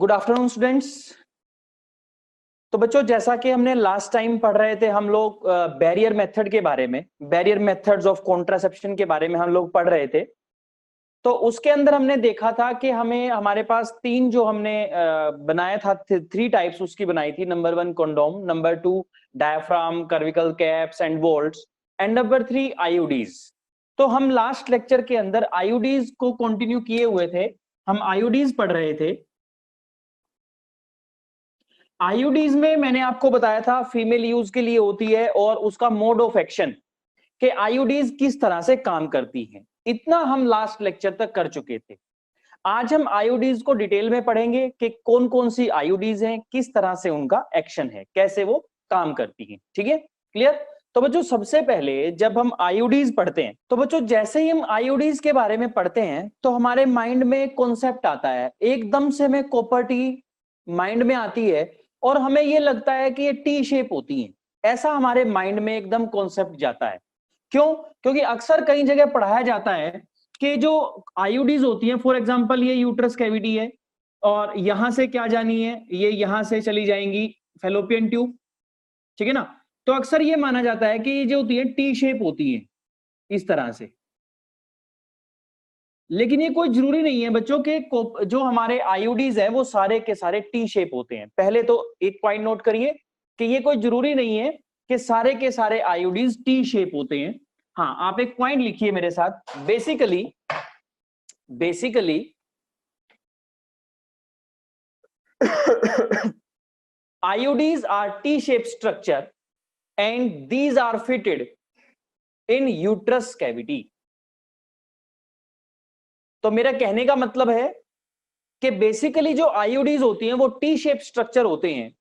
Good afternoon students. तो बच्चों, जैसा कि हमने लास्ट टाइम पढ़ रहे थे, हम लोग बैरियर मेथड के बारे में, बैरियर मेथड्स ऑफ कॉन्ट्रासेप्शन के बारे में हम लोग पढ़ रहे थे। तो उसके अंदर हमने देखा था कि हमारे पास तीन जो हमने बनाया था, थ्री टाइप्स उसकी बनाई थी। Number 1 condom, number 2 diaphragm, cervical caps and vaults, and number 3 IUDs. तो हम लास्ट लेक्चर के अंदर आईयूडीज को कंटिन्यू किए हुए थे। हम आईयूडीज पढ़ रहे थे। आईयूडीज में मैंने आपको बताया था फीमेल यूज के लिए होती है और उसका मोड ऑफ एक्शन कि आईयूडीज किस तरह से काम करती हैं। इतना हम लास्ट लेक्चर तक कर चुके थे। आज हम आईयूडीज को डिटेल में पढ़ेंगे कि कौन कौन सी आईयूडीज हैं, किस तरह से उनका एक्शन है, कैसे वो काम करती हैं। ठीक है, क्लियर? तो बच्चों, सबसे पहले जब हम आईयूडीज पढ़ते हैं, तो बच्चों जैसे ही हम आईयूडीज के बारे में पढ़ते हैं तो हमारे माइंड में एक कॉन्सेप्ट आता है, एकदम से हमें कॉपर टी माइंड में आती है और हमें ये लगता है कि ये टी शेप होती हैं। ऐसा हमारे माइंड में एकदम कॉन्सेप्ट जाता है। क्यों? क्योंकि अक्सर कई जगह पढ़ाया जाता है कि जो आईयूडीज होती हैं, फॉर एग्जांपल ये यूट्रस कैविटी है और यहां से क्या जानी है, ये यहां से चली जाएंगी फेलोपियन ट्यूब। ठीक है ना? तो अक्सर ये माना जाता है कि ये जो होती है टी शेप होती है इस तरह से। लेकिन ये कोई जरूरी नहीं है बच्चों के, जो हमारे आईयूडीज है वो सारे के सारे टी शेप होते हैं। पहले तो एक पॉइंट नोट करिए कि ये कोई जरूरी नहीं है कि सारे के सारे आईयूडीज टी शेप होते हैं। हाँ, आप एक पॉइंट लिखिए मेरे साथ। Basically IUDs are T-shaped structure and these are fitted in uterus cavity। तो मेरा कहने का मतलब है कि बेसिकली जो IUDs होती हैं वो टी शेप स्ट्रक्चर होते हैं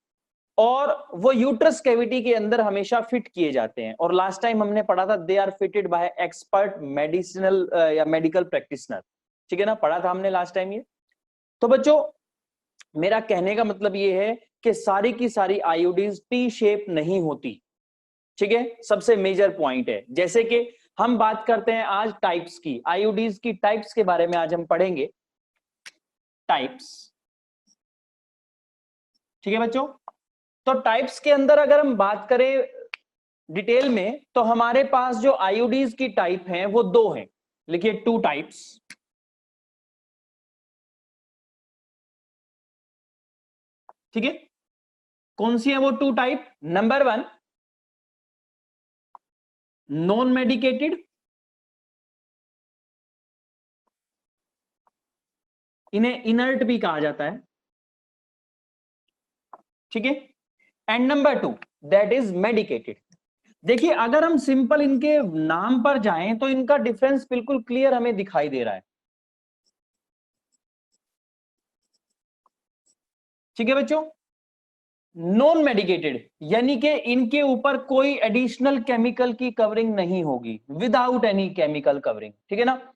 और वो यूट्रस कैविटी के अंदर हमेशा फिट किए जाते हैं। और लास्ट टाइम हमने पढ़ा था they are fitted by expert medicinal या मेडिकल प्रैक्टिशनर। ठीक है ना, पढ़ा था हमने लास्ट टाइम ये। तो बच्चों, मेरा कहने का मतलब ये है कि सारी की सारी आईयूडीज टी शेप नहीं होती। ठीक है, सबसे मेजर पॉइंट है। जैसे कि हम बात करते हैं आज टाइप्स की, आईयूडीज की टाइप्स के बारे में आज हम पढ़ेंगे, टाइप्स। ठीक है बच्चों, तो टाइप्स के अंदर अगर हम बात करें डिटेल में तो हमारे पास जो आईयूडीज की टाइप हैं वो दो हैं। लिखिए, टू टाइप्स। ठीक है, कौन सी है वो two type? Number 1 non medicated, इन्हें इनर्ट भी कहा जाता है। ठीक है, and number 2 that is medicated. देखिए, अगर हम सिंपल इनके नाम पर जाएं तो इनका डिफरेंस बिल्कुल क्लियर हमें दिखाई दे रहा है। ठीक है बच्चों, नॉन मेडिकेटेड यानी कि इनके ऊपर कोई एडिशनल केमिकल की कवरिंग नहीं होगी, विदाउट एनी केमिकल कवरिंग। ठीक है ना?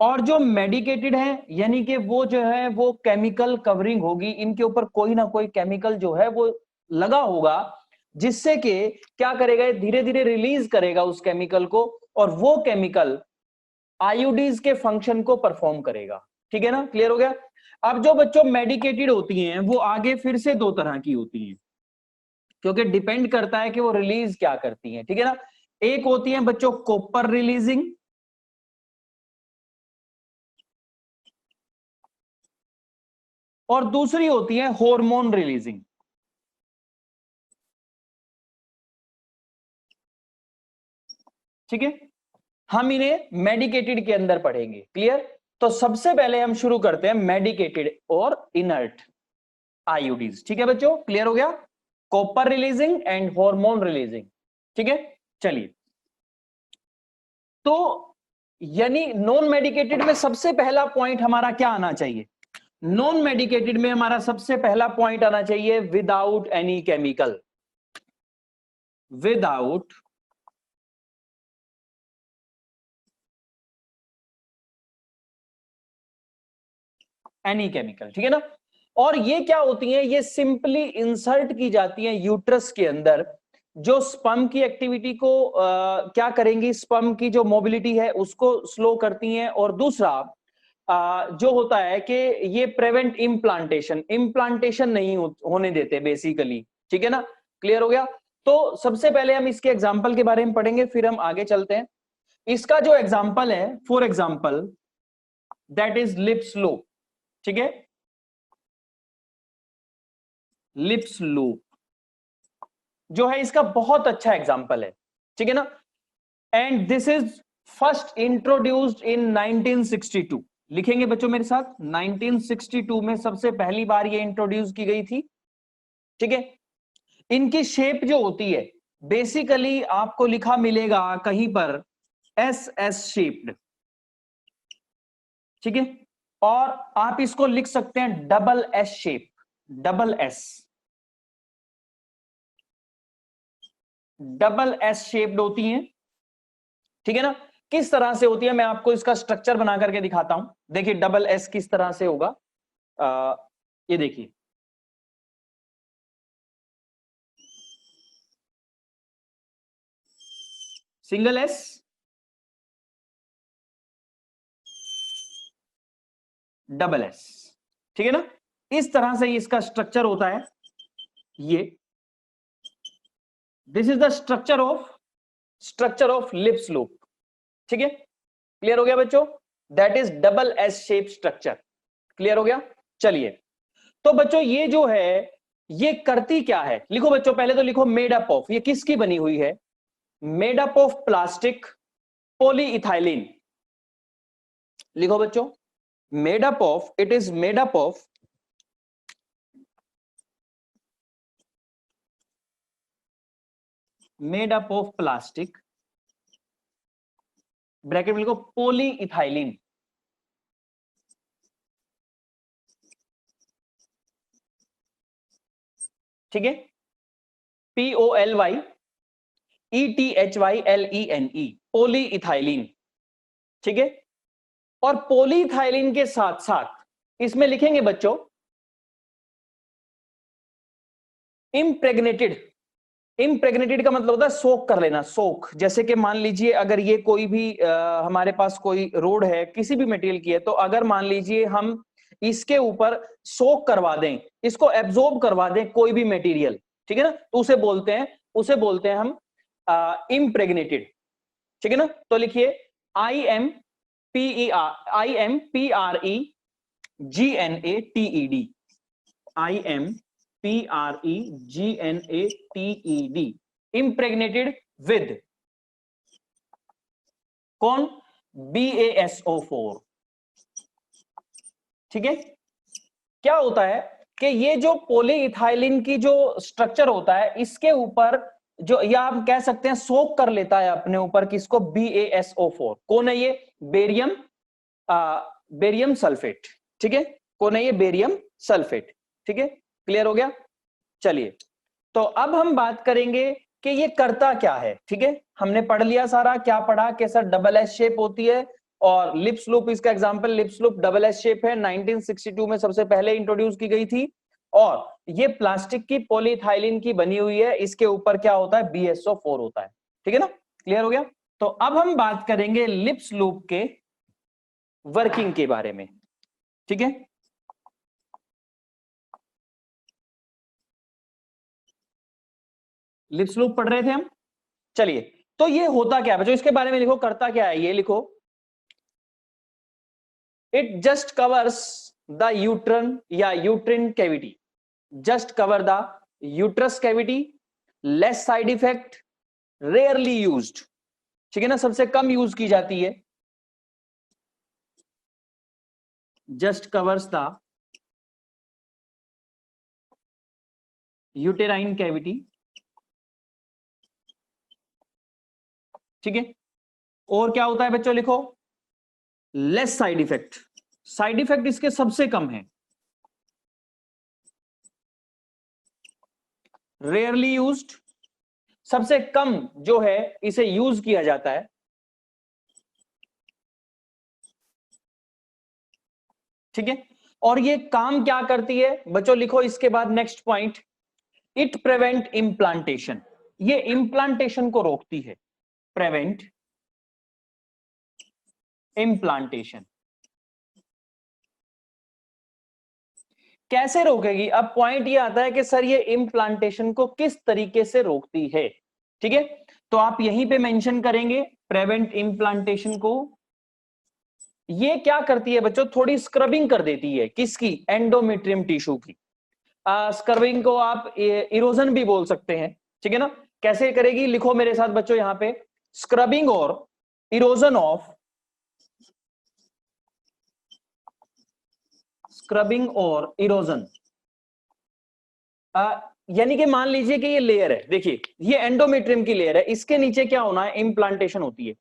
और जो मेडिकेटेड है यानी कि वो जो है वो केमिकल कवरिंग होगी, इनके ऊपर कोई ना कोई केमिकल जो है वो लगा होगा, जिससे कि क्या करेगा, धीरे धीरे रिलीज करेगा उस केमिकल को और वो केमिकल आईयूडीज के फंक्शन को परफॉर्म करेगा। ठीक है ना, क्लियर हो गया? अब जो बच्चों मेडिकेटेड होती हैं वो आगे फिर से दो तरह की होती हैं, क्योंकि डिपेंड करता है कि वो रिलीज क्या करती हैं। ठीक है ना? एक होती है बच्चों कॉपर रिलीजिंग, और दूसरी होती है हार्मोन रिलीजिंग। ठीक है, हम इन्हें मेडिकेटेड के अंदर पढ़ेंगे। क्लियर? तो सबसे पहले हम शुरू करते हैं मेडिकेटेड और इनर्ट आईयूडीज। ठीक है बच्चों, क्लियर हो गया? Copper releasing and hormone releasing. ठीक है, चलिए। तो यानी नॉन मेडिकेटेड में सबसे पहला पॉइंट हमारा क्या आना चाहिए? नॉन मेडिकेटेड में हमारा सबसे पहला पॉइंट आना चाहिए without any chemical. Without any chemical. ठीक है ना? और ये क्या होती हैं? ये सिंपली इंसर्ट की जाती हैं यूट्रस के अंदर, जो स्पर्म की एक्टिविटी को क्या करेंगी, स्पर्म की जो मोबिलिटी है उसको स्लो करती हैं। और दूसरा, जो होता है कि ये प्रिवेंट इम्प्लांटेशन नहीं होने देते बेसिकली, ठीक है ना, क्लियर हो गया। तो सबसे पहले हम इसके एग्जाम्पल के बारे में पढ़ेंगे, फिर हम आगे चलते हैं। इसका जो एग्जाम्पल है, for example that is lips loop, ठीक है, लिप्स लूप जो है इसका बहुत अच्छा एग्जाम्पल है, ठीक है ना। And this is first introduced in 1962। लिखेंगे बच्चों मेरे साथ, 1962 में सबसे पहली बार ये इंट्रोड्यूस की गई थी, ठीक है। इनकी शेप जो होती है बेसिकली आपको लिखा मिलेगा कहीं पर एस शेप्ड, ठीक है, और आप इसको लिख सकते हैं double S shape, double S shaped होती हैं, ठीक है ना। किस तरह से होती है मैं आपको इसका स्ट्रक्चर बना करके दिखाता हूं। देखिए डबल एस किस तरह से होगा, ये देखिए, सिंगल एस, डबल एस, ठीक है ना। इस तरह से इसका स्ट्रक्चर होता है, ये this is the structure of lips loop, ठीक है, क्लियर हो गया बच्चों। That is double S shape structure, clear हो गया। चलिए, तो बच्चों ये जो है ये करती क्या है, लिखो बच्चों, पहले तो लिखो मेड अप ऑफ, ये किसकी बनी हुई है, made up of plastic polyethylene. लिखो बच्चों, made up of, it is made up of plastic, bracket में लिखो पॉलीइथाइलिन, ठीक है, POLYETHYLENE, पॉलीइथाइलिन, ठीक है। और पॉलीइथाइलिन के साथ साथ इसमें लिखेंगे बच्चों इम्प्रेग्नेटेड का मतलब होता है सोक कर लेना, सोक। जैसे कि मान लीजिए अगर ये कोई भी हमारे पास कोई रोड है किसी भी मटेरियल की है, तो अगर मान लीजिए हम इसके ऊपर सोक करवा दें, इसको एब्जॉर्ब करवा दें कोई भी मटेरियल, ठीक है ना, तो उसे बोलते हैं हम इम्प्रेग्नेटेड, ठीक है ना। तो लिखिए IMPREGNATED, impregnated with कौन, BaSO4, ठीक है। क्या होता है कि ये जो पॉलीइथाइलिन की जो स्ट्रक्चर होता है इसके ऊपर जो, या आप कह सकते हैं सोक कर लेता है अपने ऊपर किसको, BaSO4। कौन है ये, बेरियम सल्फेट, ठीक है, कौन है ये, बेरियम सल्फेट, ठीक है, क्लियर हो गया। चलिए, तो अब हम बात करेंगे कि ये करता क्या है, ठीक है। हमने पढ़ लिया सारा, क्या पढ़ा कि सर डबल एस शेप होती है, और लिप्स लूप इसका example, lips loop double S shape है, 1962 में सबसे पहले इंट्रोड्यूस की गई थी, और ये प्लास्टिक की पॉलीइथाइलिन की बनी हुई है, इसके ऊपर क्या होता है, BaSO4 होता है, ठीक है ना, क्लियर हो गया। तो अब हम बात करेंगे लिप्स लूप के वर्किंग के बारे में, ठीक है। लिप्स लूप पढ़ रहे थे हम, चलिए, तो ये होता क्या है बच्चों, इसके बारे में लिखो, करता क्या है, ये लिखो, इट जस्ट कवर्स द यूट्रन या uterine cavity, just cover the uterus cavity, less side effect, rarely used, ठीक है ना, सबसे कम यूज की जाती है, just covers the uterine cavity, ठीक है। और क्या होता है बच्चों, लिखो less side effect, side effect इसके सबसे कम है, रेयरली यूज्ड, सबसे कम जो है इसे यूज किया जाता है, ठीक है। और ये काम क्या करती है बच्चों, लिखो इसके बाद next point, it prevent implantation, ये इम्प्लांटेशन को रोकती है, प्रिवेंट इम्प्लांटेशन, कैसे रोकेगी? अब पॉइंट ये आता है कि सर ये इम्प्लांटेशन को किस तरीके से रोकती है। ठीक है, तो आप यहीं पे मेंशन करेंगे प्रिवेंट इम्प्लांटेशन को। ये क्या करती है बच्चों? थोड़ी स्क्रबिंग कर देती है, किसकी? एंडोमेट्रियम टिश्यू की। स्क्रबिंग को आप इरोजन भी बोल सकते हैं, ठीक है ना। कैसे करेगी? लिखो मेरे साथ बच्चों यहां पे, स्क्रबिंग और इरोजन ऑफ, स्क्रबिंग और इरोजन। यानी कि मान लीजिए कि ये लेयर है, देखिए ये एंडोमेट्रियम की लेयर है, इसके नीचे क्या होना है? इम्प्लांटेशन होती है।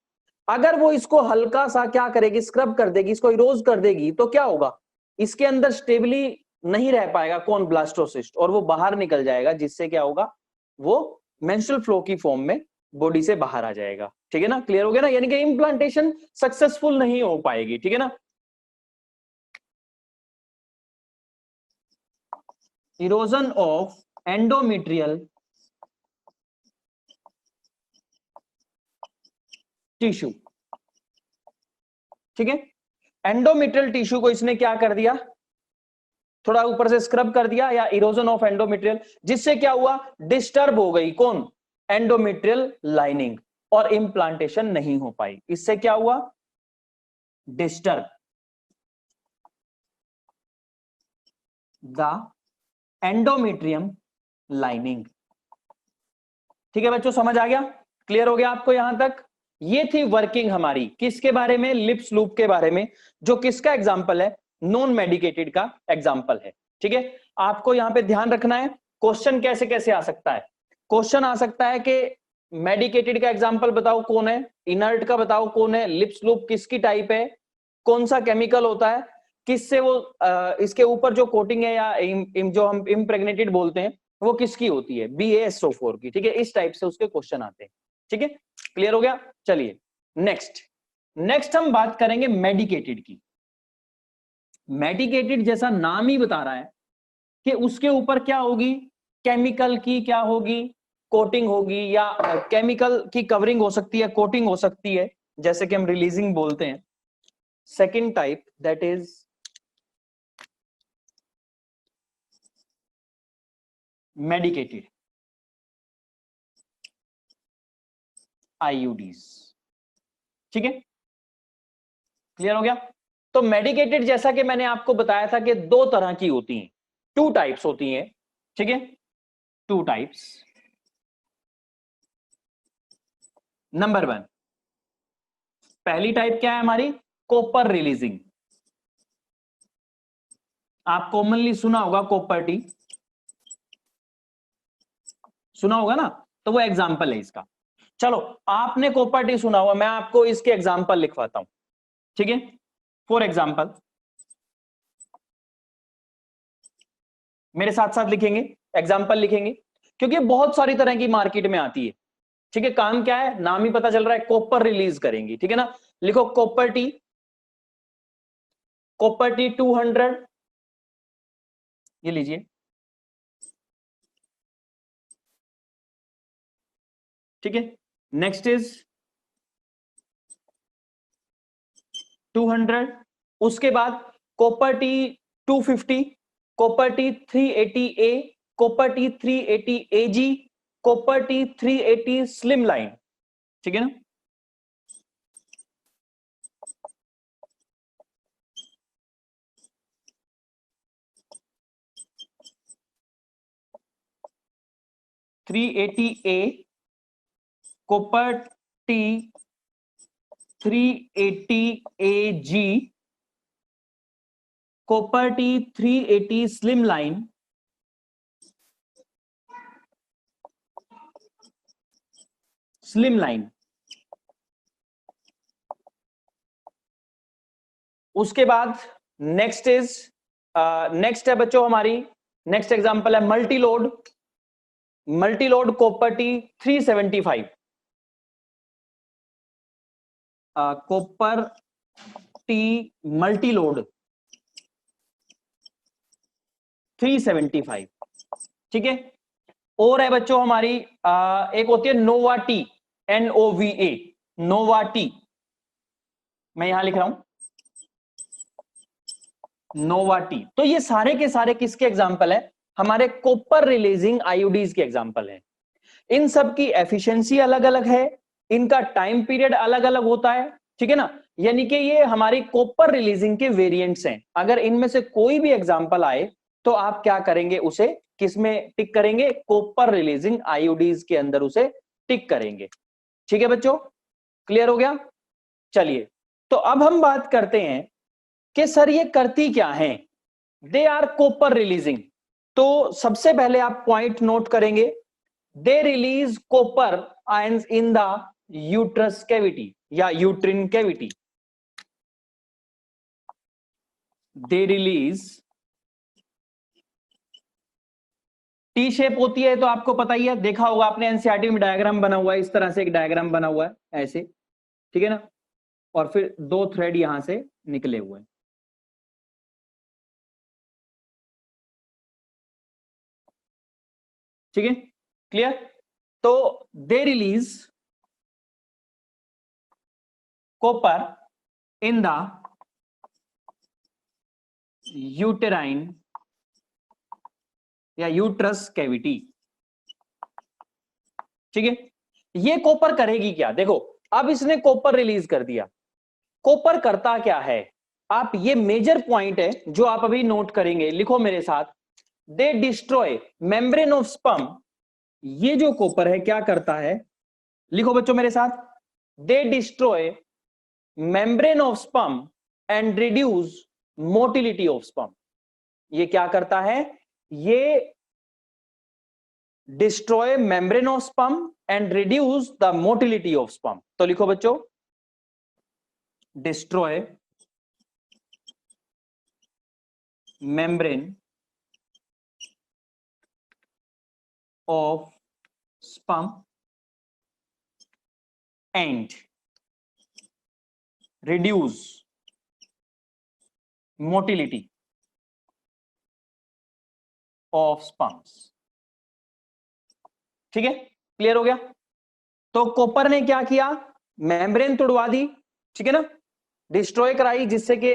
अगर वो इसको हल्का सा क्या करेगी? स्क्रब कर देगी, इसको इरोज कर देगी, तो क्या होगा? इसके अंदर स्टेबली नहीं रह पाएगा कौन? ब्लास्टोसिस्ट, और वो बाहर निकल जाएगा, जिससे क्या होगा? वो मेंस्ट्रुअल फ्लो की फॉर्म में बॉडी से बाहर आ जाएगा। ठीक है ना, क्लियर हो गया ना? यानी कि इम्प्लांटेशन सक्सेसफुल नहीं हो पाएगी। ठीक है ना, इरोजन ऑफ एंडोमेट्रियल टिश्यू। ठीक है, एंडोमेट्रियल टिश्यू को इसने क्या कर दिया? थोड़ा ऊपर से स्क्रब कर दिया, या इरोजन ऑफ एंडोमेट्रियल, जिससे क्या हुआ? डिस्टर्ब हो गई कौन? एंडोमेट्रियल लाइनिंग, और इम्प्लांटेशन नहीं हो पाई। इससे क्या हुआ? Disturb the endometrium lining. ठीक है बच्चों, समझ आ गया? क्लियर हो गया आपको यहां तक? ये थी वर्किंग हमारी, किसके बारे में? लिप्स लूप के बारे में, जो किसका एग्जाम्पल है? नॉन मेडिकेटेड का एग्जाम्पल है। ठीक है, आपको यहां पे ध्यान रखना है, क्वेश्चन कैसे कैसे आ सकता है। क्वेश्चन आ सकता है कि मेडिकेटेड का एग्जाम्पल बताओ कौन है, इनर्ट का बताओ कौन है, लिप्स लूप किसकी टाइप है, कौन सा केमिकल होता है, किससे वो इसके ऊपर जो कोटिंग है, या जो हम इम्प्रेग्नेटेड बोलते हैं, वो किसकी होती है? BaSO4 की। ठीक है, इस टाइप से उसके क्वेश्चन आते हैं। ठीक है, क्लियर हो गया? चलिए नेक्स्ट हम बात करेंगे मेडिकेटेड की। मेडिकेटेड जैसा नाम ही बता रहा है कि उसके ऊपर क्या होगी? केमिकल की क्या होगी? कोटिंग होगी, या केमिकल की कवरिंग हो सकती है, कोटिंग हो सकती है, जैसे कि हम रिलीजिंग बोलते हैं। Second type that is medicated IUDs। ठीक है, क्लियर हो गया? तो मेडिकेटेड जैसा कि मैंने आपको बताया था कि दो तरह की होती हैं, टू टाइप्स होती हैं। ठीक है, टू टाइप्स। नंबर 1, पहली टाइप क्या है हमारी? Copper releasing. आप कॉमनली सुना होगा कॉपर टी, सुना होगा ना, तो वो एग्जाम्पल है इसका। चलो, आपने कॉपर टी सुना हुआ, मैं आपको इसके एग्जाम्पल लिखवाता हूं। ठीक है, फॉर एग्जाम्पल, मेरे साथ साथ लिखेंगे, एग्जाम्पल लिखेंगे, क्योंकि बहुत सारी तरह की मार्केट में आती है। ठीक है, काम क्या है? नाम ही पता चल रहा है, कॉपर रिलीज करेंगी। ठीक है ना, लिखो कॉपर टी, कॉपर टी 200, ये लीजिए। ठीक है, नेक्स्ट इज 200, उसके बाद copper T 250, copper T 380A, copper T 380AG, copper T 380 slim line. ठीक है ना, three eighty A, copper T 380AG, copper T 380 slim line, slim line. उसके बाद नेक्स्ट है बच्चों हमारी, नेक्स्ट एग्जांपल है multi load, multi load copper T 375, copper T multi load 375। ठीक है, और है बच्चों हमारी एक होती है नोवा टी, NOVA, नोवा टी, मैं यहां लिख रहा हूं नोवाटी। तो ये सारे के सारे किसके एग्जाम्पल है? हमारे कॉपर रिलीजिंग आईओडीज के एग्जाम्पल है। इन सब की एफिशिएंसी अलग अलग है, इनका टाइम पीरियड अलग अलग होता है, ठीक है ना। यानी कि ये हमारी कॉपर रिलीजिंग के वेरिएंट्स हैं। अगर इनमें से कोई भी एग्जांपल आए तो आप क्या करेंगे, उसे किसमें टिक करेंगे? कॉपर रिलीजिंग आईओडीज के अंदर उसे टिक करेंगे। ठीक है बच्चों, क्लियर हो गया? चलिए, तो अब हम बात करते हैं कि सर ये करती क्या है। They are copper releasing. तो सबसे पहले आप पॉइंट नोट करेंगे, they release copper ions in the uterus cavity या uterine cavity. They release, T shape होती है तो आपको पता ही है, देखा होगा आपने एनसीईआरटी में, डायग्राम बना हुआ है इस तरह से, एक डायग्राम बना हुआ है ऐसे, ठीक है ना, और फिर दो थ्रेड यहां से निकले हुए हैं। ठीक है, क्लियर? तो दे release copper in the uterine या यूट्रस कैविटी। ठीक है, ये कॉपर करेगी क्या? देखो, अब इसने कॉपर रिलीज कर दिया। कॉपर करता क्या है? आप, ये मेजर पॉइंट है जो आप अभी नोट करेंगे, लिखो मेरे साथ। दे डिस्ट्रॉय मेम्ब्रेन ऑफ स्पर्म। ये जो कॉपर है क्या करता है? लिखो बच्चों मेरे साथ, दे destroy membrane of sperm and reduce motility of sperm. ये क्या करता है? ये destroy membrane of sperm and reduce the motility of sperm. तो लिखो बच्चों, destroy membrane of sperm and reduce motility of sperms. ठीक है, क्लियर हो गया? तो कॉपर ने क्या किया? मेम्ब्रेन तोड़वा दी, ठीक है ना, डिस्ट्रॉय कराई, जिससे कि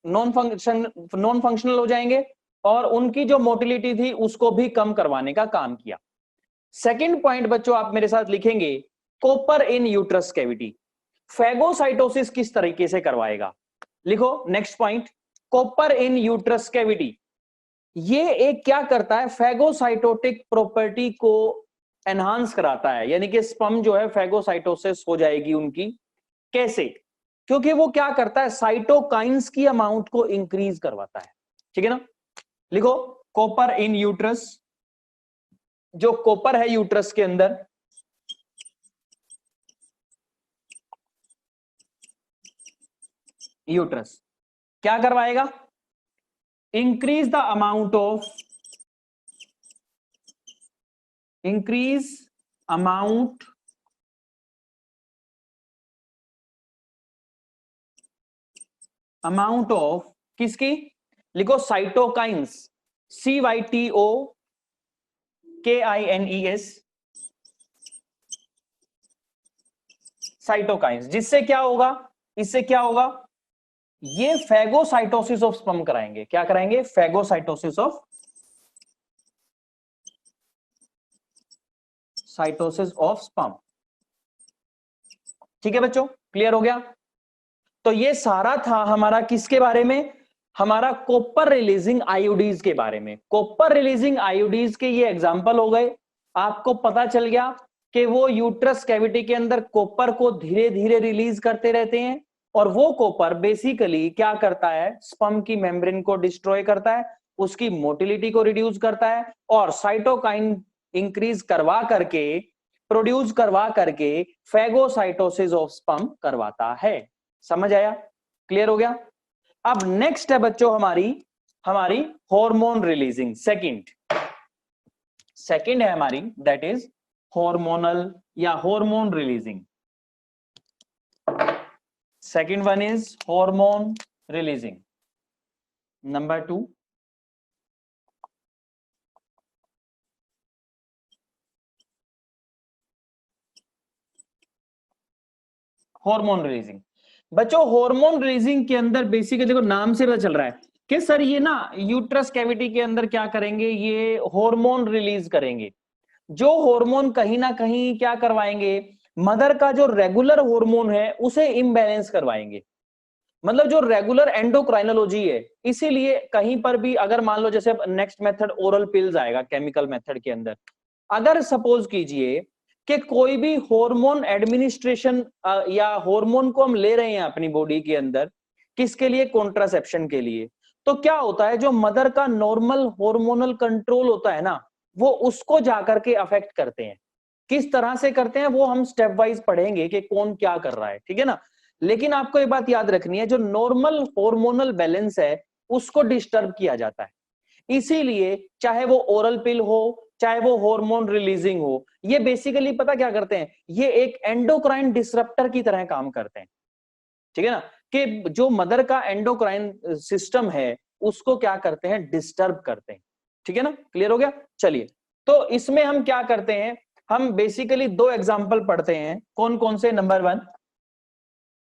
नॉन फंक्शनल हो जाएंगे, और उनकी जो मोटिलिटी थी उसको भी कम करवाने का काम किया। सेकंड पॉइंट बच्चों आप मेरे साथ लिखेंगे, कॉपर इन यूट्रस कैविटी। फैगोसाइटोसिस किस तरीके से करवाएगा? लिखो नेक्स्ट पॉइंट, कॉपर इन यूट्रस कैविटी। ये एक क्या करता है? फैगोसाइटोटिक प्रॉपर्टी को एनहांस कराता है, यानी कि स्पर्म जो है फैगोसाइटोसिस हो जाएगी उनकी। कैसे? क्योंकि वो क्या करता है? साइटोकाइंस की अमाउंट को इंक्रीज करवाता है। ठीक है ना, लिखो कॉपर इन यूट्रस। जो कॉपर है यूट्रस के अंदर, यूट्रस क्या करवाएगा? Increase the amount of, increase amount amount of किसकी? लिखो साइटोकाइंस, CYTOKINES, साइटोकाइंस। जिससे क्या होगा? इससे क्या होगा? ये फैगोसाइटोसिस ऑफ स्पर्म कराएंगे। क्या कराएंगे? Phagocytosis of, cytosis of sperm. ठीक है बच्चों, क्लियर हो गया? तो ये सारा था हमारा किसके बारे में? हमारा कॉपर रिलीजिंग आयोडीज के बारे में। कॉपर रिलीजिंग आयोडीज के ये एग्जांपल हो गए। आपको पता चल गया कि वो यूट्रस कैविटी के अंदर कॉपर को धीरे धीरे रिलीज करते रहते हैं, और वो कॉपर बेसिकली क्या करता है? स्पर्म की मेम्ब्रेन को डिस्ट्रॉय करता है, उसकी मोटिलिटी को रिड्यूस करता है, और साइटोकाइन इंक्रीज करवा करके, प्रोड्यूस करवा करके फैगोसाइटोसिस ऑफ स्पर्म करवाता है। समझ आया? क्लियर हो गया? अब नेक्स्ट है बच्चों हमारी हमारी हार्मोन रिलीजिंग। सेकंड है हमारी, दैट इज हार्मोनल या hormone releasing. Second one is hormone releasing. Number 2, hormone releasing. बच्चों हार्मोन रिलीजिंग के अंदर बेसिकली देखो, नाम से पता चल रहा है, कि सर ये ना यूट्रस कैविटी के अंदर क्या करेंगे, ये हार्मोन रिलीज करेंगे, जो हार्मोन कहीं ना कहीं क्या करवाएंगे, मदर का जो रेगुलर हार्मोन है उसे इम्बैलेंस करवाएंगे, मतलब जो रेगुलर एंडोक्राइनोलॉजी है। इसीलिए कहीं पर भी अगर मान लो जैसे नेक्स्ट मेथड ओरल पिल्स आएगा केमिकल मेथड के अंदर, अगर सपोज कीजिए कि कोई भी हार्मोन एडमिनिस्ट्रेशन या हार्मोन को हम ले रहे हैं अपनी बॉडी के अंदर, किसके लिए, कॉन्ट्रासेप्शन के लिए, तो क्या होता है जो मदर का नॉर्मल हार्मोनल कंट्रोल होता है ना, वो उसको जाकर के अफेक्ट करते हैं। किस तरह से करते हैं वो हम स्टेप वाइज पढ़ेंगे कि कौन क्या कर रहा है, ठीक है ना। लेकिन आपको एक बात याद रखनी है, जो नॉर्मल हार्मोनल बैलेंस है उसको डिस्टर्ब किया जाता है। इसीलिए चाहे वो ओरल पिल हो, चाहे वो हार्मोन रिलीजिंग हो, ये बेसिकली पता क्या करते हैं, ये एक एंडोक्राइन डिसरप्टर की तरह काम करते हैं, ठीक है ना, कि जो मदर का एंडोक्राइन सिस्टम है उसको क्या करते हैं, डिस्टर्ब करते हैं, ठीक है ना, क्लियर हो गया। चलिए, तो इसमें हम क्या करते हैं, हम बेसिकली दो एग्जांपल पढ़ते हैं, कौन कौन से,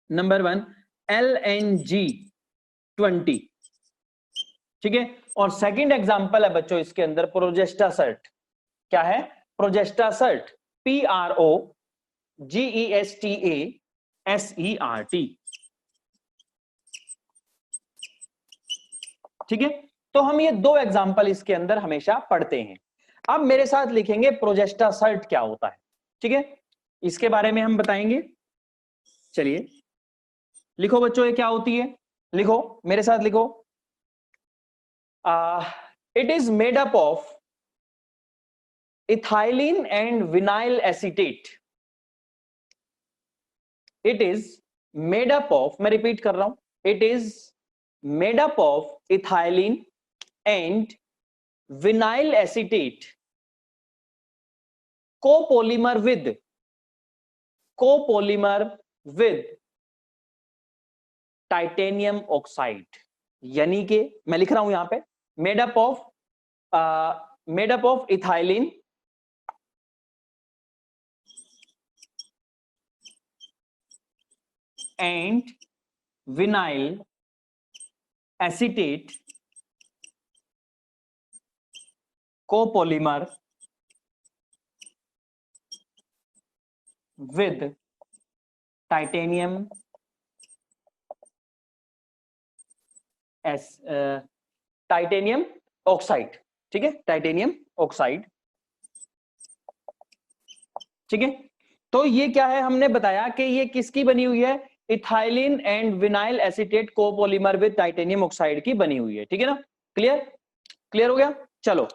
नंबर वन LNG-20, ठीक है, और सेकंड एग्जांपल है बच्चों इसके अंदर प्रोजेस्टासर्ट। क्या है, प्रोजेस्टासर्ट, PROGESTASERT, ठीक है। तो हम ये दो एग्जांपल इसके अंदर हमेशा पढ़ते हैं। अब मेरे साथ लिखेंगे प्रोजेस्टासर्ट क्या होता है, ठीक है, इसके बारे में हम बताएंगे। चलिए लिखो बच्चों, ये क्या होती है, लिखो मेरे साथ, लिखो, it is made up of ethylene and vinyl acetate. It is made up of, मैं रिपीट कर रहा हूं, it is made up of ethylene and vinyl acetate copolymer with titanium oxide, यानी कि मैं लिख रहा हूं यहां पे, made up of ethylene and vinyl acetate copolymer with titanium titanium oxide, ठीक है, टाइटेनियम ऑक्साइड, ठीक है। तो ये क्या है, हमने बताया कि ये किसकी बनी हुई है, ethylene and vinyl acetate copolymer with titanium oxide की बनी हुई है, ठीक है ना, क्लियर हो गया। चलो,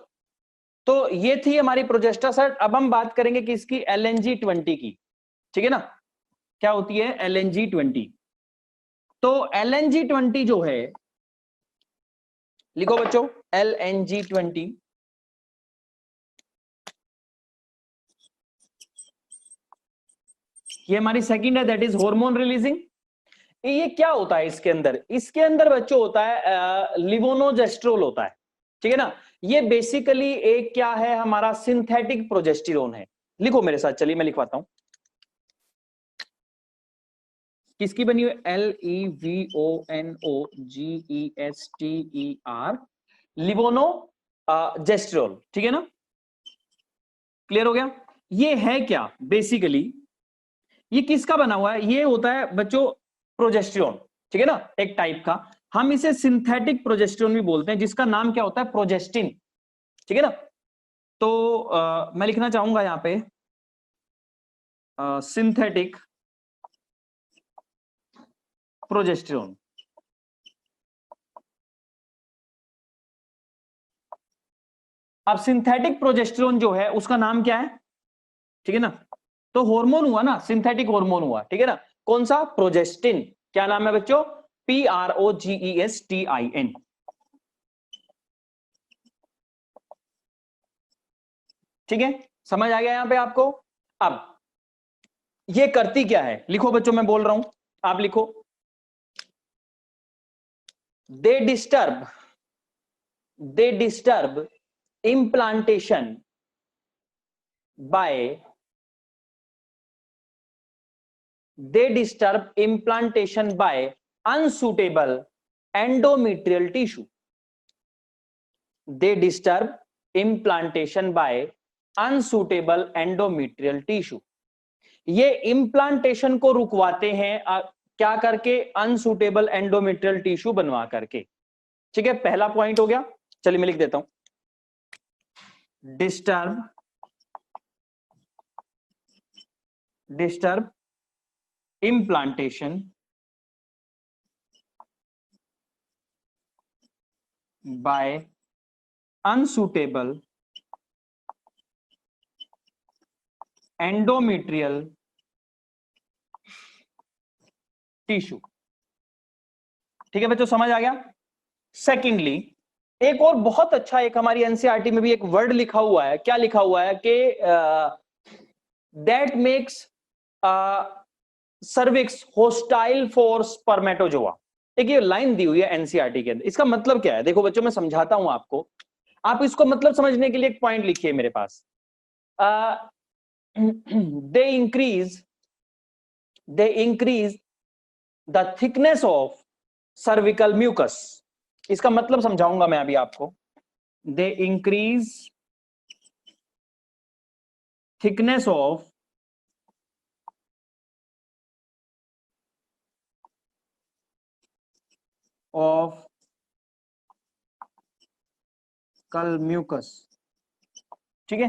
तो ये थी हमारी प्रोजेस्टासर्ट। अब हम बात करेंगे किसकी, LNG-20 की, ठीक है ना। क्या होती है LNG-20, तो LNG-20 जो है, लिखो बच्चों, LNG-20 ये हमारी सेकंड है, दैट इज हार्मोन रिलीजिंग। ये क्या होता है इसके अंदर बच्चों होता है लिवोनोजेस्ट्रोल होता है, ठीक है ना। ये बेसिकली एक क्या है, हमारा सिंथेटिक प्रोजेस्टेरोन है। लिखो मेरे साथ, चलिए मैं लिखवाता हूं, किसकी बनी हुई, LEVONOGESTER, लिवोनो जेस्ट्रोल, ठीक है ना, क्लियर हो गया। ये है क्या बेसिकली, ये किसका बना हुआ है, ये होता है बच्चों प्रोजेस्टेरोन, ठीक है ना, एक टाइप का। हम इसे सिंथेटिक प्रोजेस्टेरोन भी बोलते हैं, जिसका नाम क्या होता है, प्रोजेस्टिन, ठीक है ना। तो मैं लिखना चाहूंगा यहां पे सिंथेटिक प्रोजेस्टेरोन। अब सिंथेटिक प्रोजेस्टेरोन जो है उसका नाम क्या है, ठीक है ना, तो हार्मोन हुआ ना, सिंथेटिक हार्मोन हुआ, ठीक है ना, कौन सा, प्रोजेस्टिन। क्या नाम है बच्चों, PROGESTIN, ठीक है, समझ आ गया यहां पे आपको। अब ये करती क्या है, लिखो बच्चों, मैं बोल रहा हूं, आप लिखो, दे disturb implantation by unsuitable endometrial tissue. They disturb implantation by unsuitable endometrial tissue. ये इम्प्लांटेशन को रुकवाते हैं क्या करके? अनसुटेबल एंडोमेट्रियल टिश्यू बनवा करके। ठीक है, पहला पॉइंट हो गया। चलिए मैं लिख देता हूं, disturb implantation by unsuitable endometrial tissue. ठीक है बच्चों, समझ आ गया? सेकेंडली, एक और बहुत अच्छा, एक हमारी एनसीईआरटी में भी एक वर्ड लिखा हुआ है। क्या लिखा हुआ है कि that makes cervix hostile for spermatozoa. एक ये लाइन दी हुई है एनसीईआरटी के अंदर। इसका मतलब क्या है? देखो बच्चों, मैं समझाता हूं आपको। आप इसको मतलब समझने के लिए एक पॉइंट लिखिए मेरे पास। they increase the thickness of cervical mucus. इसका मतलब समझाऊंगा मैं अभी आपको। they increase thickness of mucus। ठीक है,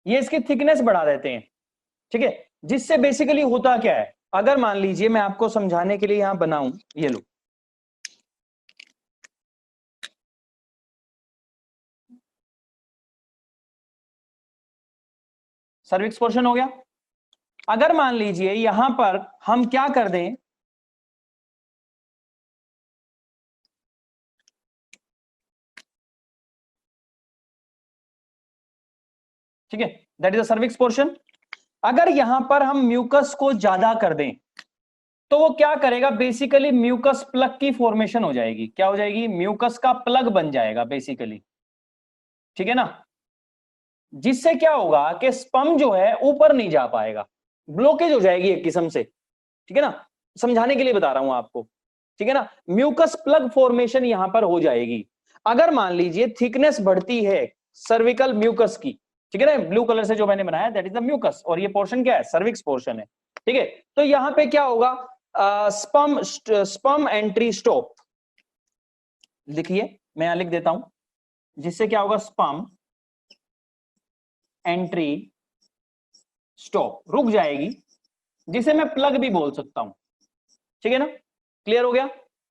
ये इसकी थिकनेस बढ़ा देते हैं। ठीक है, जिससे बेसिकली होता क्या है? अगर मान लीजिए मैं आपको समझाने के लिए यहां बनाऊं, ये लो, सर्विक्स पोर्शन हो गया। अगर मान लीजिए यहां पर हम क्या कर दें, ठीक है, that is the cervix portion. अगर यहां पर हम म्यूकस को ज्यादा कर दें तो वो क्या करेगा? बेसिकली म्यूकस प्लग की फॉर्मेशन हो जाएगी। क्या हो जाएगी? म्यूकस का प्लग बन जाएगा बेसिकली। ठीक है ना, जिससे क्या होगा कि स्पर्म जो है ऊपर नहीं जा पाएगा, ब्लॉकेज हो जाएगी एक किस्म से। ठीक है ना, समझाने के लिए बता रहा हूं आपको। ठीक है ना, म्यूकस प्लग फॉर्मेशन यहां पर हो जाएगी। अगर मान लीजिए थिकनेस बढ़ती है सर्विकल म्यूकस की, ठीक है ना, ब्लू कलर से जो मैंने बनाया दैट इज द म्यूकस, और ये पोर्शन क्या है? सर्विक्स पोर्शन है। ठीक है, तो यहां पे क्या होगा? Sperm entry stop. लिखिए, मैं यहां लिख देता हूं, जिससे क्या होगा? स्पर्म एंट्री स्टॉप, रुक जाएगी, जिसे मैं प्लग भी बोल सकता हूं। ठीक है ना, क्लियर हो गया?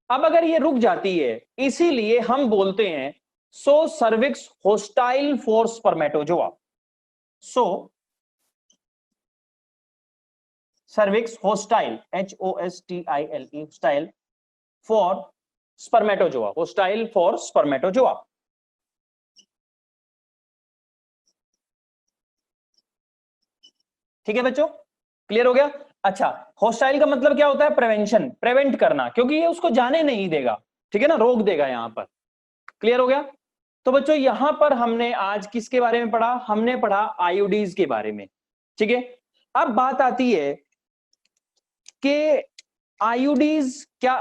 अब अगर ये रुक जाती है, इसीलिए हम बोलते हैं so cervix hostile for spermatozoa. So cervix hostile, HOSTILE, hostile for spermatozoa, hostile for spermatozoa. ठीक है बच्चों, क्लियर हो गया? अच्छा, होस्टाइल का मतलब क्या होता है? प्रिवेंशन, प्रिवेंट करना, क्योंकि ये उसको जाने नहीं देगा। ठीक है ना, रोक देगा यहां पर। क्लियर हो गया? तो बच्चों यहां पर हमने आज किसके बारे में पढ़ा? हमने पढ़ा आईयूडीज के बारे में। ठीक है, अब बात आती है कि आईयूडीज क्या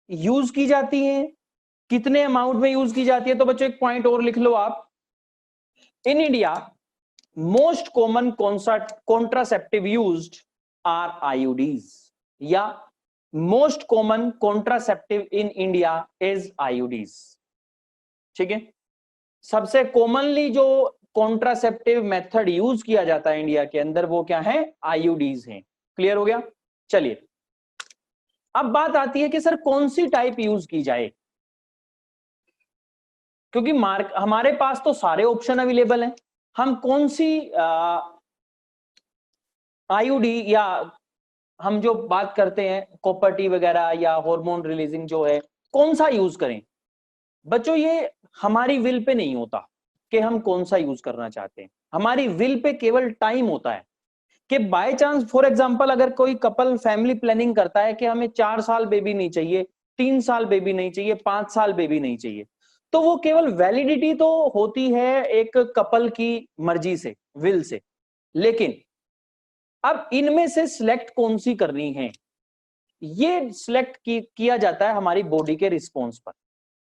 यूज की जाती हैं, कितने अमाउंट में यूज की जाती है। तो बच्चों एक पॉइंट और लिख लो आप, in India most common contraceptive used are IUDs, या most common contraceptive in India is IUDs. ठीक है, सबसे कॉमनली जो कॉन्ट्रासेप्टिव मेथड यूज किया जाता है इंडिया के अंदर वो क्या है? आईयूडीज हैं। क्लियर हो गया? चलिए, अब बात आती है कि सर कौन सी टाइप यूज की जाए, क्योंकि हमारे पास तो सारे ऑप्शन अवेलेबल हैं। हम कौन सी आईयूडी, या हम जो बात करते हैं कॉपर टी वगैरह या हार्मोन रिलीजिंग जो है, कौन सा यूज करें? बच्चों ये हमारी विल पे नहीं होता कि हम कौन सा यूज करना चाहते हैं। हमारी विल पे केवल टाइम होता है कि बाय चांस, फॉर एग्जांपल, अगर कोई कपल फैमिली प्लानिंग करता है कि हमें 4 साल बेबी नहीं चाहिए, 3 साल बेबी नहीं चाहिए, 5 साल बेबी नहीं चाहिए, तो वो केवल वैलिडिटी तो होती है एक कपल की मर्जी से, विल से। लेकिन अब इनमें से सिलेक्ट कौन सी करनी है, ये सिलेक्ट किया जाता है हमारी बॉडी के रिस्पॉन्स पर,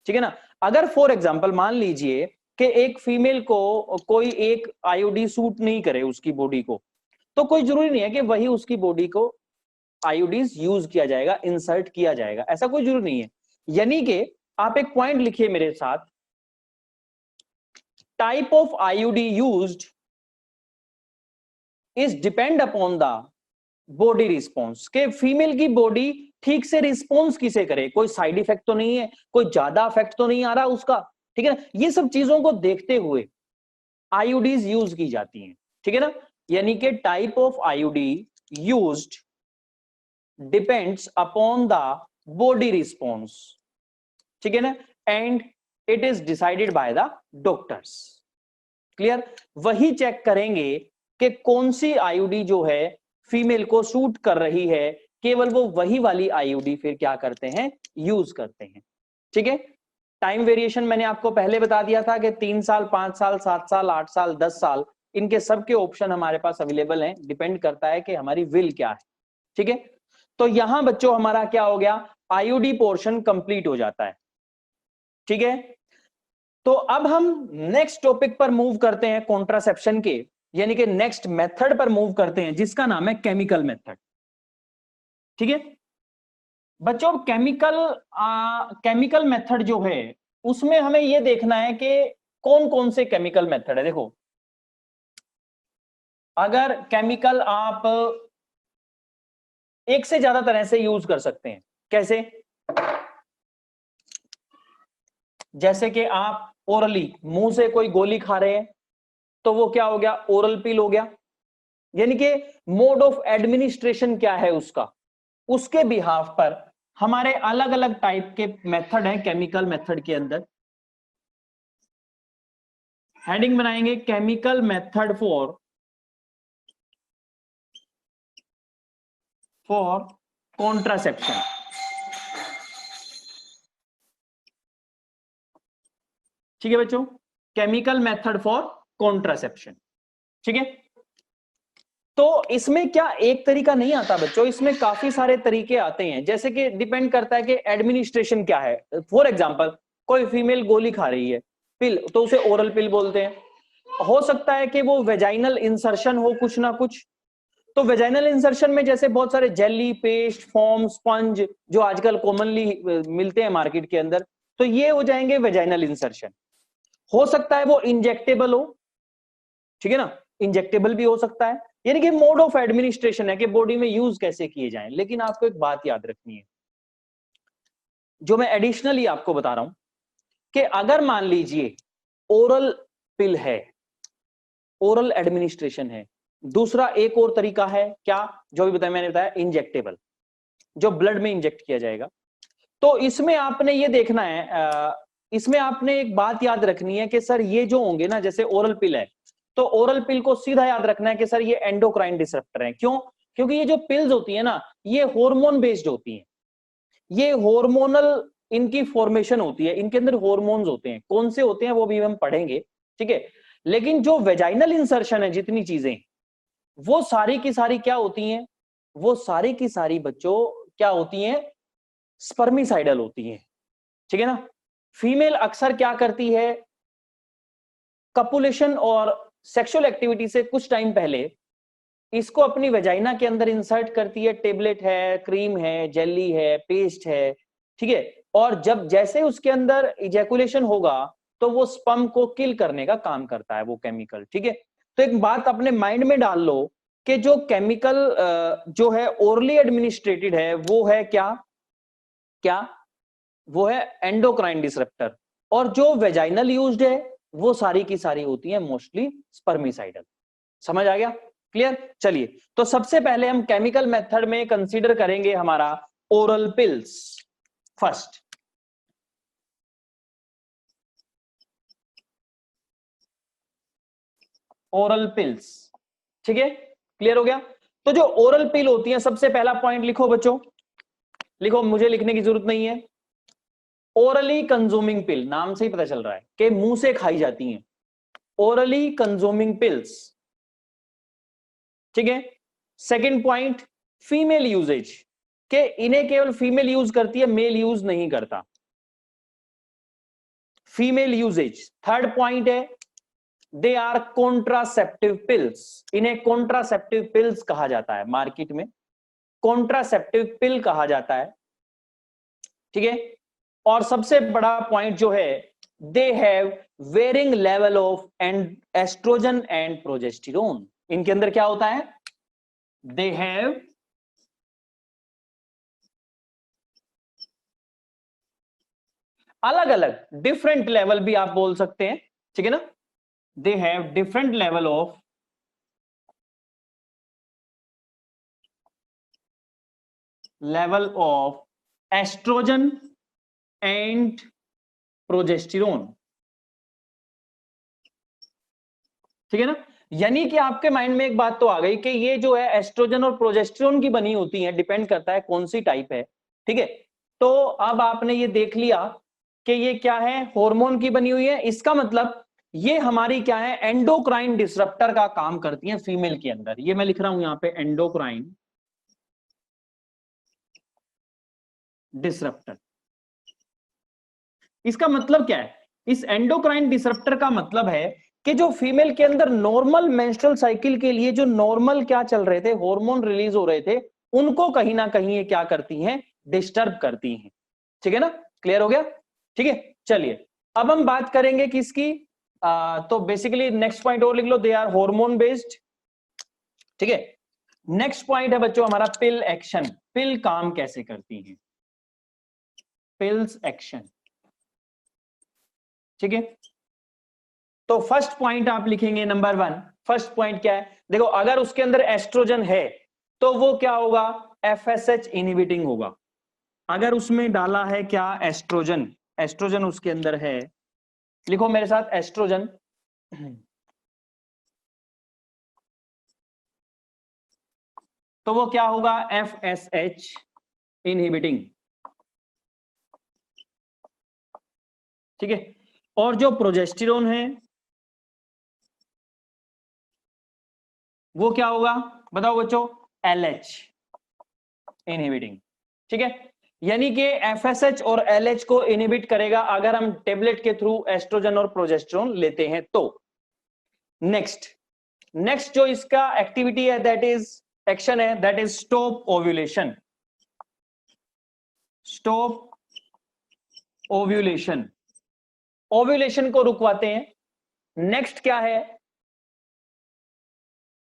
ठीक है ना। अगर फॉर एग्जांपल मान लीजिए कि एक फीमेल को कोई एक आईयूडी सूट नहीं करे उसकी बॉडी को, तो कोई जरूरी नहीं है कि वही उसकी बॉडी को आईयूडीज यूज किया जाएगा, इंसर्ट किया जाएगा, ऐसा कोई जरूरी नहीं है। यानी कि आप एक पॉइंट लिखिए मेरे साथ, type of IUD used is depend upon the body response, के फीमेल की बॉडी ठीक से रिस्पॉन्स किसे करे, कोई साइड इफेक्ट तो नहीं है, कोई ज्यादा इफेक्ट तो नहीं आ रहा उसका, ठीक है ना। ये सब चीजों को देखते हुए आईयूडीज यूज की जाती हैं, ठीक है ना। यानी कि type of IUD used depends upon the body response, ठीक है ना, and it is decided by the doctors. Clear. वही चेक करेंगे कि कौन सी आईयूडी जो है फीमेल को सूट कर रही है, केवल वो वही वाली आईयूडी फिर क्या करते हैं, यूज करते हैं, ठीक है। टाइम वेरिएशन मैंने आपको पहले बता दिया था कि 3 साल, 5 साल, 7 साल, 8 साल, 10 साल, इनके सबके ऑप्शन हमारे पास अवेलेबल हैं, डिपेंड करता है कि हमारी विल क्या है, ठीक है। तो यहां बच्चों हमारा क्या हो गया, आईयूडी पोर्शन कंप्लीट हो जाता है, ठीक है। तो अब हम नेक्स्ट टॉपिक पर मूव करते हैं कॉन्ट्रासेप्शन के, यानी कि नेक्स्ट मेथड पर मूव करते हैं, जिसका नाम है केमिकल मेथड, ठीक है बच्चों। केमिकल मेथड जो है उसमें हमें यह देखना है कि कौन कौन से केमिकल मेथड है। देखो, अगर केमिकल आप एक से ज्यादा तरह से यूज कर सकते हैं, कैसे, जैसे कि आप ओरली मुंह से कोई गोली खा रहे हैं तो वो क्या हो गया, ओरल पिल हो गया, यानी कि मोड ऑफ एडमिनिस्ट्रेशन क्या है उसका, उसके बिहाफ पर हमारे अलग अलग टाइप के मेथड हैं केमिकल मेथड के अंदर। हेडिंग बनाएंगे केमिकल मेथड फॉर कॉन्ट्रासेप्शन, ठीक है बच्चों, केमिकल मेथड फॉर कॉन्ट्रासेप्शन, ठीक है। तो इसमें क्या एक तरीका नहीं आता बच्चों, इसमें काफी सारे तरीके आते हैं, जैसे कि डिपेंड करता है कि एडमिनिस्ट्रेशन क्या है। फॉर एग्जांपल कोई फीमेल गोली खा रही है, पिल, तो उसे ओरल पिल बोलते हैं। हो सकता है कि वो वेजाइनल इंसर्शन हो कुछ ना कुछ, तो वेजाइनल इंसर्शन में जैसे बहुत सारे जेली, पेस्ट, फॉर्म, स्पंज जो आजकल कॉमनली मिलते हैं मार्केट के अंदर, तो ये हो जाएंगे वेजाइनल इंसर्शन। हो सकता है वो इंजेक्टेबल हो, ठीक है ना, इंजेक्टेबल भी हो सकता है, यानी कि मोड ऑफ एडमिनिस्ट्रेशन है कि बॉडी में यूज कैसे किए जाएं। लेकिन आपको एक बात याद रखनी है, जो मैं एडिशनली आपको बता रहा हूं, कि अगर मान लीजिए ओरल पिल है, ओरल एडमिनिस्ट्रेशन है, दूसरा एक और तरीका है क्या, जो भी बताया मैंने बताया, इंजेक्टेबल, जो ब्लड में इंजेक्ट किया जाएगा। तो इसमें आपने ये देखना है, इसमें आपने एक बात याद रखनी है कि सर ये जो होंगे ना, जैसे ओरल पिल है, तो ओरल पिल को सीधा याद रखना है कि सर ये एंडोक्राइन डिसरप्टर है। क्यों? क्योंकि ये जो पिल्स होती है ना, ये हार्मोन बेस्ड होती हैं, ये हार्मोनल इनकी फॉर्मेशन होती है, इनके अंदर हार्मोन्स होते हैं, कौन से होते हैं वो भी हम पढ़ेंगे, ठीक है। लेकिन जो वेजाइनल इंसर्शन है, जितनी चीजें, वो सारी की सारी क्या होती हैं, वो सारी की सारी बच्चों क्या होती हैं, स्पर्मिसाइडल होती हैं, ठीक है ना। फीमेल अक्सर क्या करती है, कपुलेशन और सेक्सुअल एक्टिविटी से कुछ टाइम पहले इसको अपनी वेजाइना के अंदर इंसर्ट करती है, टेबलेट है, क्रीम है, जेली है, पेस्ट है, ठीक है। और जब जैसे उसके अंदर इजैकुलेशन होगा तो वो स्पर्म को किल करने का काम करता है वो केमिकल, ठीक है। तो एक बात अपने माइंड में डाल लो कि जो केमिकल जो है ओरली एडमिनिस्ट्रेटेड है, वो है क्या क्या, वो है एंडोक्राइन डिसरप्टर, और जो वेजाइनल यूज्ड है वो सारी की सारी होती है मोस्टली स्पर्मिसाइडल। समझ आ गया? क्लियर? चलिए, तो सबसे पहले हम केमिकल मेथड में कंसीडर करेंगे हमारा oral pills first. Oral pills, ठीक है, क्लियर हो गया। तो जो ओरल पिल होती है, सबसे पहला पॉइंट लिखो बच्चों, लिखो, मुझे लिखने की जरूरत नहीं है। ओरली कंज्यूमिंग पिल, नाम से ही पता चल रहा है कि मुंह से खाई जाती हैं, ओरली कंज्यूमिंग पिल्स, ठीक है। सेकंड पॉइंट, फीमेल यूजेज, कि इन्हें केवल फीमेल यूज करती है, मेल यूज नहीं करता, फीमेल यूजेज। थर्ड पॉइंट है दे आर कॉन्ट्रासेप्टिव पिल्स, इन्हें कॉन्ट्रासेप्टिव पिल्स कहा जाता है, मार्केट में कॉन्ट्रासेप्टिव पिल कहा जाता है, ठीक है। और सबसे बड़ा पॉइंट जो है they have varying level of and estrogen and progesterone, इनके अंदर क्या होता है, दे हैव अलग अलग डिफरेंट लेवल भी आप बोल सकते हैं, ठीक है ना, they have different level of oestrogen and progesterone, ठीक है ना। यानी कि आपके माइंड में एक बात तो आ गई कि ये जो है एस्ट्रोजन और प्रोजेस्टेरोन की बनी होती है, डिपेंड करता है कौन सी टाइप है, ठीक है। तो अब आपने ये देख लिया कि ये क्या है, हार्मोन की बनी हुई है, इसका मतलब ये हमारी क्या है, एंडोक्राइन डिसरप्टर का काम करती है फीमेल के अंदर। ये मैं लिख रहा हूं यहां पे एंडोक्राइन डिसरप्टर। इसका मतलब क्या है, इस एंडोक्राइन डिसरप्टर का मतलब है कि जो फीमेल के अंदर नॉर्मल मेंस्ट्रुअल साइकिल के लिए जो नॉर्मल क्या चल रहे थे, हार्मोन रिलीज हो रहे थे, उनको कहीं ना कहीं ये क्या करती हैं, डिस्टर्ब करती हैं, ठीक है ना। क्लियर हो गया, ठीक है। चलिए अब हम बात करेंगे किसकी, तो बेसिकली नेक्स्ट पॉइंट और लिख लो, दे आर हार्मोन बेस्ड, ठीक है। नेक्स्ट पॉइंट है बच्चों हमारा पिल एक्शन, पिल काम कैसे करती है, पिल्स एक्शन, ठीक है। तो फर्स्ट पॉइंट आप लिखेंगे नंबर 1, फर्स्ट पॉइंट क्या है, देखो अगर उसके अंदर एस्ट्रोजन है तो वो क्या होगा, एफएसएच इनहिबिटिंग होगा। अगर उसमें डाला है क्या, एस्ट्रोजन, एस्ट्रोजन उसके अंदर है, लिखो मेरे साथ एस्ट्रोजन, तो वो क्या होगा, एफएसएच इनहिबिटिंग, ठीक है। और जो प्रोजेस्टेरोन है वो क्या होगा, बताओ बच्चों, एलएच इनहिबिटिंग, ठीक है। यानी कि एफएसएच और एलएच को इनहिबिट करेगा अगर हम टेबलेट के थ्रू एस्ट्रोजन और प्रोजेस्टेरोन लेते हैं तो। नेक्स्ट जो इसका एक्टिविटी है, दैट इज एक्शन है, that is stop ovulation, stop ovulation, ovulation को रुकवाते हैं। नेक्स्ट क्या है,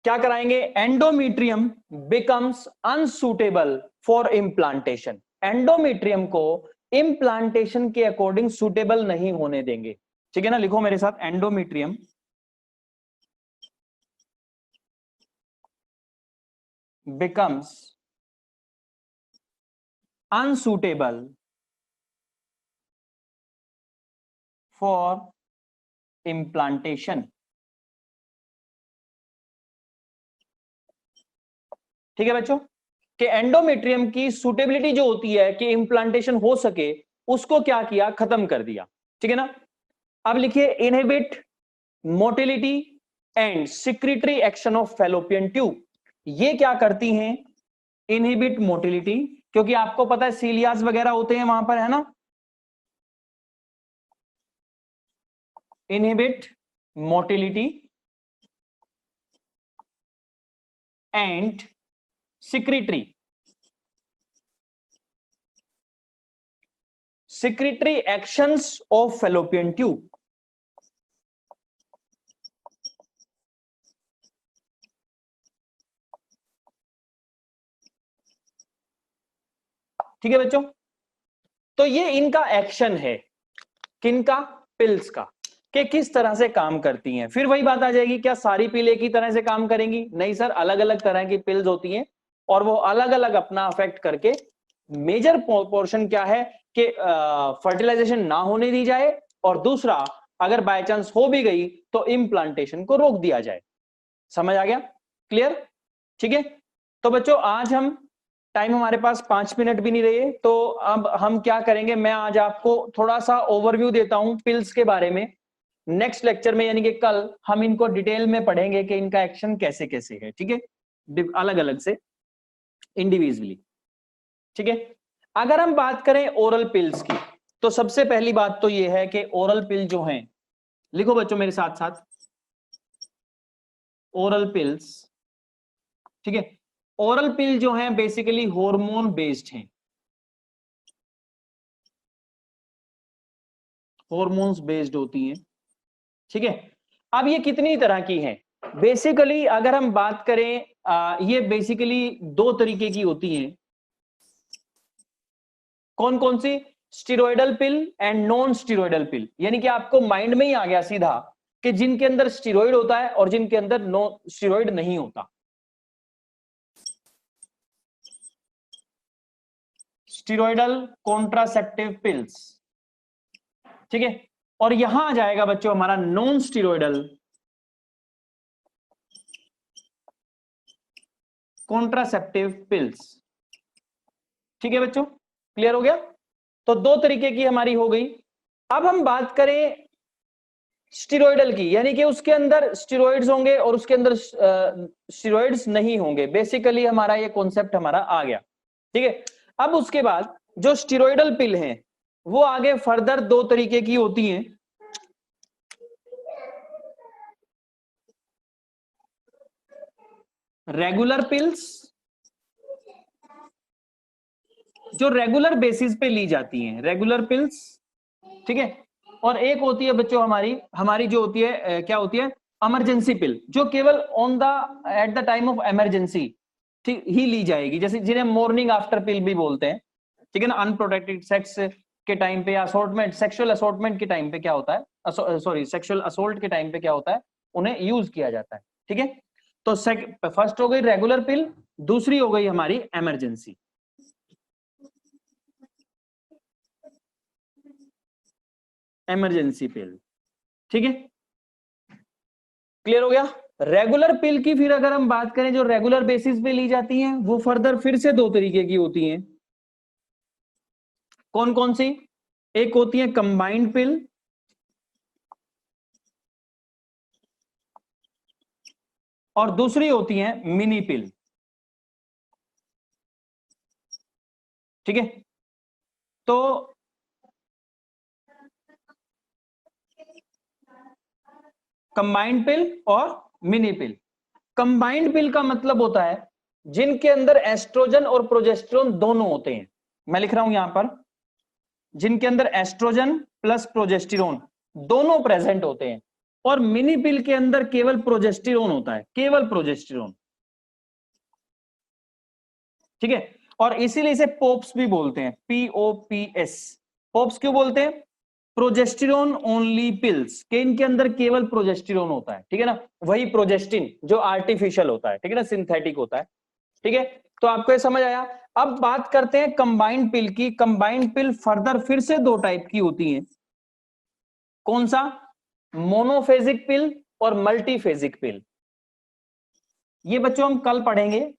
क्या कराएंगे, endometrium becomes unsuitable for implantation, endometrium को इम्प्लांटेशन के अकॉर्डिंग सुटेबल नहीं होने देंगे, ठीक है ना। लिखो मेरे साथ, endometrium becomes unsuitable for implantation, ठीक है बच्चों, कि एंडोमेट्रियम की सुटेबिलिटी जो होती है कि इम्प्लांटेशन हो सके, उसको क्या किया, खत्म कर दिया, ठीक है ना। अब लिखिए, inhibit motility and secretory action of fallopian tube, ये क्या करती हैं, इनहिबिट मोटिलिटी, क्योंकि आपको पता है सीलियास वगैरह होते हैं वहां पर, है ना, inhibit motility and secretory actions of fallopian tube, ठीक है बच्चों। तो ये इनका एक्शन है, किनका, पिल्स का, कि किस तरह से काम करती हैं। फिर वही बात आ जाएगी, क्या सारी पिल एक ही तरह से काम करेंगी, नहीं सर, अलग अलग तरह की पिल्स होती हैं और वो अलग अलग अपना अफेक्ट करके, मेजर पोर्शन क्या है कि फर्टिलाइजेशन ना होने दी जाए, और दूसरा अगर बाय चांस हो भी गई तो इम्प्लांटेशन को रोक दिया जाए। समझ आ गया, क्लियर, ठीक है। तो बच्चों आज हम, टाइम हमारे पास 5 मिनट भी नहीं रहे, तो अब हम क्या करेंगे, मैं आज आपको थोड़ा सा ओवरव्यू देता हूं पिल्स के बारे में। नेक्स्ट लेक्चर में यानी कि कल हम इनको डिटेल में पढ़ेंगे कि इनका एक्शन कैसे कैसे है, ठीक है, अलग अलग से, इंडिविजुअली। ठीक है। अगर हम बात करें ओरल पिल्स की, तो सबसे पहली बात तो ये है कि ओरल पिल जो हैं, लिखो बच्चों मेरे साथ साथ, ओरल पिल्स, ठीक है। ओरल पिल जो हैं बेसिकली हार्मोन बेस्ड हैं, हॉर्मोन्स बेस्ड होती हैं, ठीक है। अब ये कितनी तरह की हैं? बेसिकली अगर हम बात करें, ये बेसिकली दो तरीके की होती हैं। कौन कौन सी? Steroidal pill and non steroidal pill. यानी कि आपको माइंड में ही आ गया सीधा कि जिनके अंदर स्टीरॉयड होता है और जिनके अंदर नो स्टीरॉयड नहीं होता। स्टीरॉयडल कॉन्ट्रासेप्टिव पिल्स, ठीक है। और यहां आ जाएगा बच्चों हमारा नॉन स्टीरॉयडल कॉन्ट्रासेप्टिव पिल्स, ठीक है बच्चों, क्लियर हो गया? तो दो तरीके की हमारी हो गई। अब हम बात करें स्टीरॉयडल की, यानी कि उसके अंदर स्टीरॉयड्स होंगे और उसके अंदर स्टीरॉयड्स नहीं होंगे। बेसिकली हमारा ये कॉन्सेप्ट हमारा आ गया, ठीक है। अब उसके बाद जो स्टीरॉयडल पिल हैं वो आगे फर्दर दो तरीके की होती हैं। रेगुलर पिल्स, जो रेगुलर बेसिस पे ली जाती हैं, रेगुलर पिल्स, ठीक है। और एक होती है बच्चों हमारी हमारी जो होती है क्या होती है? इमरजेंसी पिल, जो केवल on the at the time of emergency ठीक ही ली जाएगी, जैसे जिन्हें मॉर्निंग आफ्टर पिल भी बोलते हैं, ठीक है ना। अनप्रोटेक्टेड सेक्स के टाइम पे या असॉल्टमेंट, सेक्सुअल असॉल्टमेंट के टाइम पे क्या होता है, सॉरी सेक्सुअल असोल्ट के टाइम पे क्या होता है, उन्हें यूज किया जाता है, ठीक है। तो फर्स्ट हो गई रेगुलर पिल, दूसरी हो गई हमारी इमरजेंसी, इमरजेंसी पिल, ठीक है, क्लियर हो गया। रेगुलर पिल की फिर अगर हम बात करें जो रेगुलर बेसिस पे ली जाती हैं, वो फर्दर फिर से दो तरीके की होती हैं। कौन कौन सी? एक होती है कंबाइंड पिल, और दूसरी होती है मिनी पिल, ठीक है। तो कंबाइंड पिल और मिनी पिल। कंबाइंड पिल का मतलब होता है जिनके अंदर एस्ट्रोजन और प्रोजेस्टेरोन दोनों होते हैं। मैं लिख रहा हूं यहां पर, जिनके अंदर एस्ट्रोजन प्लस प्रोजेस्टेरोन दोनों प्रेजेंट होते हैं। और मिनी पिल के अंदर केवल प्रोजेस्टेरोन होता है, केवल प्रोजेस्टेरोन, ठीक है। और इसीलिए इसे पोप्स भी बोलते हैं, POPS। पोप्स क्यों बोलते हैं? प्रोजेस्टेरोन ओनली पिल्स, के इनके अंदर केवल प्रोजेस्टेरोन होता है, ठीक है ना। वही प्रोजेस्टिन जो आर्टिफिशियल होता है, ठीक है ना, सिंथेटिक होता है, ठीक है। तो आपको ये समझ आया। अब बात करते हैं कंबाइंड पिल की। कंबाइंड पिल फर्दर फिर से दो टाइप की होती हैं। कौन सा? मोनोफेजिक पिल और मल्टीफेजिक पिल। ये बच्चों हम कल पढ़ेंगे,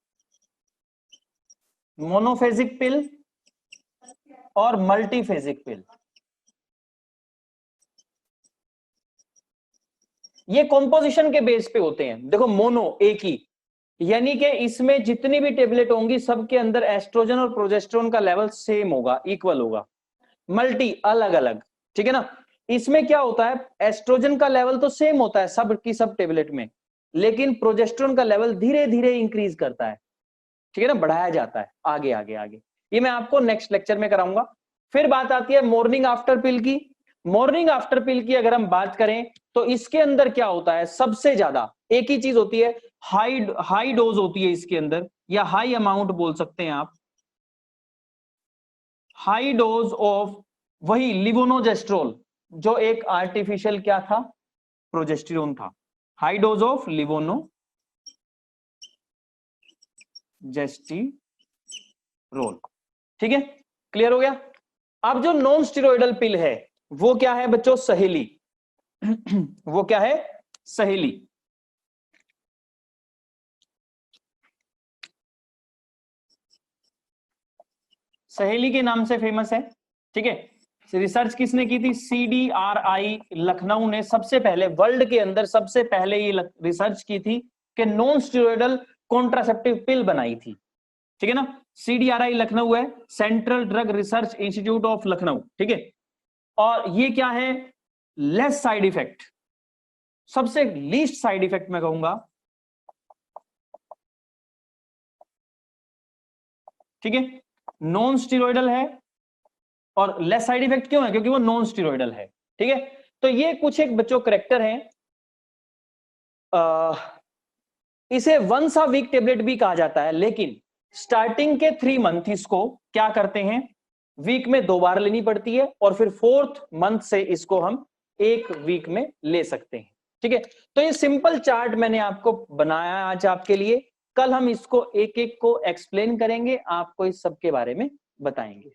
मोनोफेजिक पिल और मल्टीफेजिक पिल। ये कॉम्पोजिशन के बेस पे होते हैं। देखो मोनो एक ही, यानी कि इसमें जितनी भी टेबलेट होंगी सबके अंदर एस्ट्रोजन और प्रोजेस्टेरोन का लेवल सेम होगा, इक्वल होगा। मल्टी अलग अलग, ठीक है ना। इसमें क्या होता है, एस्ट्रोजन का लेवल तो सेम होता है सब की सब टेबलेट में, लेकिन प्रोजेस्टेरोन का लेवल धीरे धीरे इंक्रीज करता है, ठीक है ना, बढ़ाया जाता है आगे आगे आगे। ये मैं आपको नेक्स्ट लेक्चर में कराऊंगा। फिर बात आती है मॉर्निंग आफ्टर पिल की। मॉर्निंग आफ्टर पिल की अगर हम बात करें तो इसके अंदर क्या होता है, सबसे ज्यादा एक ही चीज होती है, हाई डोज होती है इसके अंदर, या हाई अमाउंट बोल सकते हैं आप, हाई डोज ऑफ वही लिवोनोजेस्ट्रोल, जो एक आर्टिफिशियल क्या था, प्रोजेस्टेरोन था। हाई डोज ऑफ लिवोनोजेस्टिरोल, ठीक है, क्लियर हो गया। अब जो नॉन स्टेरॉयडल पिल है वो क्या है बच्चों? सहेली। वो क्या है? सहेली। सहेली के नाम से फेमस है, ठीक है। रिसर्च किसने की थी? CDRI लखनऊ ने सबसे पहले, वर्ल्ड के अंदर सबसे पहले ये रिसर्च की थी कि नॉन स्टेरॉयडल कॉन्ट्रासेप्टिव पिल बनाई थी, ठीक है ना। CDRI लखनऊ है, central drug research institute of Lucknow, ठीक है। और ये क्या है, लेस साइड इफेक्ट, सबसे लीस्ट साइड इफेक्ट मैं कहूंगा, ठीक है। नॉन स्टीरोइडल है और लेस साइड इफेक्ट क्यों है, क्योंकि वो नॉन स्टीरोइडल है, ठीक है। तो ये कुछ एक बच्चों करेक्टर हैं। इसे वंस अ वीक टेबलेट भी कहा जाता है, लेकिन स्टार्टिंग के 3 मंथ इसको क्या करते हैं, वीक में 2 बार लेनी पड़ती है, और फिर 4th मंथ से इसको हम 1 वीक में ले सकते हैं, ठीक है। तो ये सिंपल चार्ट मैंने आपको बनाया आज आपके लिए, कल हम इसको एक एक को एक्सप्लेन करेंगे, आपको इस सब के बारे में बताएंगे।